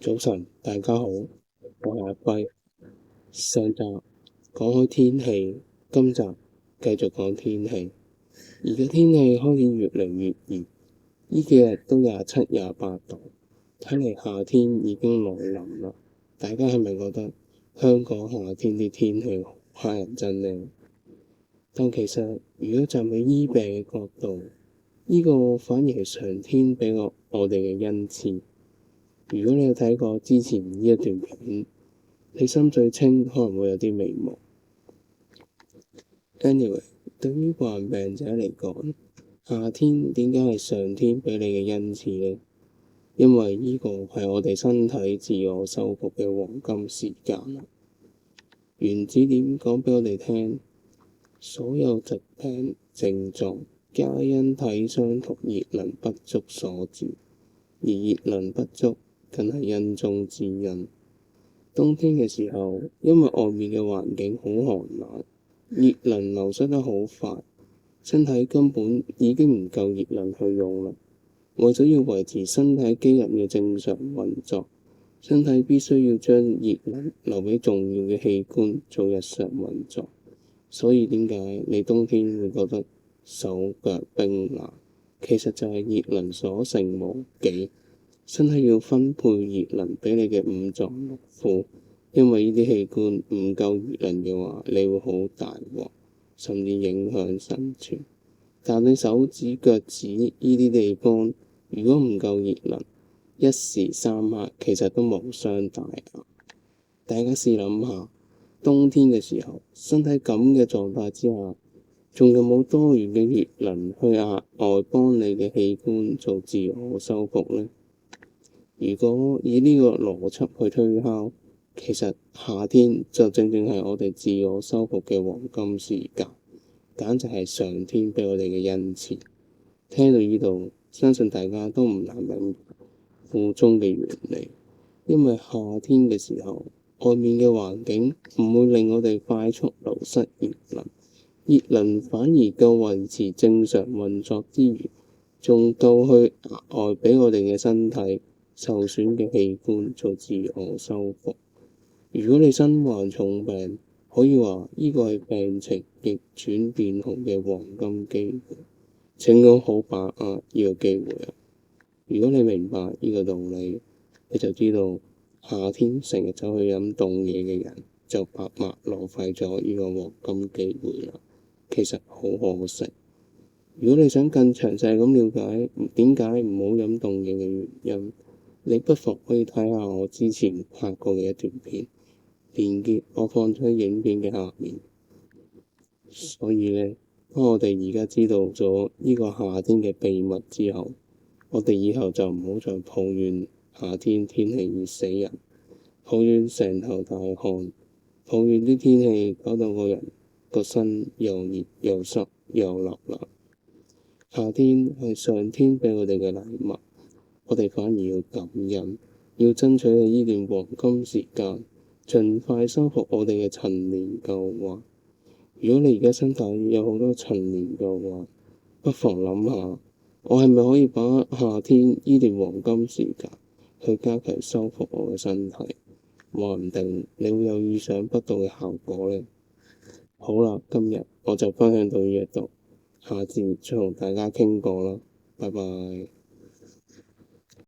早晨，大家好，我係阿輝。上集講開天氣，今集繼續講天氣。而家天氣開始越嚟越熱，呢幾日都27、28度，睇嚟夏天已經來臨啦。大家係咪覺得香港夏天啲天氣好乞人憎呢？但其實如果站喺醫病嘅角度，呢個反而係上天俾我哋嘅恩賜。如果你有睇過之前呢一段片，你心水清可能會有啲眉目。Anyway， 對於患病者嚟講，夏天點解係上天俾你嘅恩賜呢？因為呢個係我哋身體自我修復嘅黃金時間。原子點講俾我哋聽，所有疾病症狀皆因體傷同熱能不足所致，而熱能不足更係因中之因。冬天嘅時候，因為外面嘅環境好寒冷，熱能流失得好快，身體根本已經唔夠熱能去用啦。為咗要維持身體機能嘅正常運作，身體必須要將熱能留俾重要嘅器官做日常運作。所以點解你冬天會覺得手腳冰冷？其實就係熱能所剩無幾。身體要分配熱能俾你嘅五臟六腑，因為呢啲器官唔夠熱能嘅話，你會好大鑊，甚至影響生存。但你手指腳趾呢啲地方，如果唔夠熱能，一時三刻其實都無傷大雅。大家試諗下，冬天嘅時候，身體咁嘅狀態之下，仲有冇多餘嘅熱能去額外幫你嘅器官做自我修復呢？如果以呢個邏輯去推敲，其實夏天就正正係我哋自我修復嘅黃金時間，簡直係上天俾我哋嘅恩賜。聽到呢度，相信大家都唔難明白箇中嘅原理。因為夏天嘅時候，外面嘅環境唔會令我哋快速流失熱能，熱能反而夠維持正常運作之餘，仲夠去額外俾我哋嘅身體受損嘅器官做自我修復。如果你身患重病，可以話呢個係病情逆轉變好嘅黃金機會，請好好把握呢個機會啊！如果你明白呢個道理，你就知道夏天成日走去飲凍嘢嘅人就白白浪費咗呢個黃金機會啦。其實好可惜。如果你想更詳細咁了解點解唔好飲凍嘢嘅原因，你不妨可以睇下我之前拍過嘅一段片，連結我放咗喺影片嘅下面。所以呢，當我哋而家知道咗呢個夏天嘅秘密之後，我哋以後就唔好再抱怨夏天天氣熱死人，抱怨成頭大汗，抱怨啲天氣搞到個人個身又熱又濕又立立。夏天係上天俾我哋嘅禮物，我哋反而要感恩，要爭取喺呢段黃金時間，盡快修復我哋嘅陳年舊患。如果你而家身體有好多陳年舊患，不妨諗下，我係咪可以把握夏天呢段黃金時間去加強修復我嘅身體？話唔定你會有意想不到嘅效果呢。好啦，今日我就分享到呢一度。下次再同大家傾過啦，拜拜。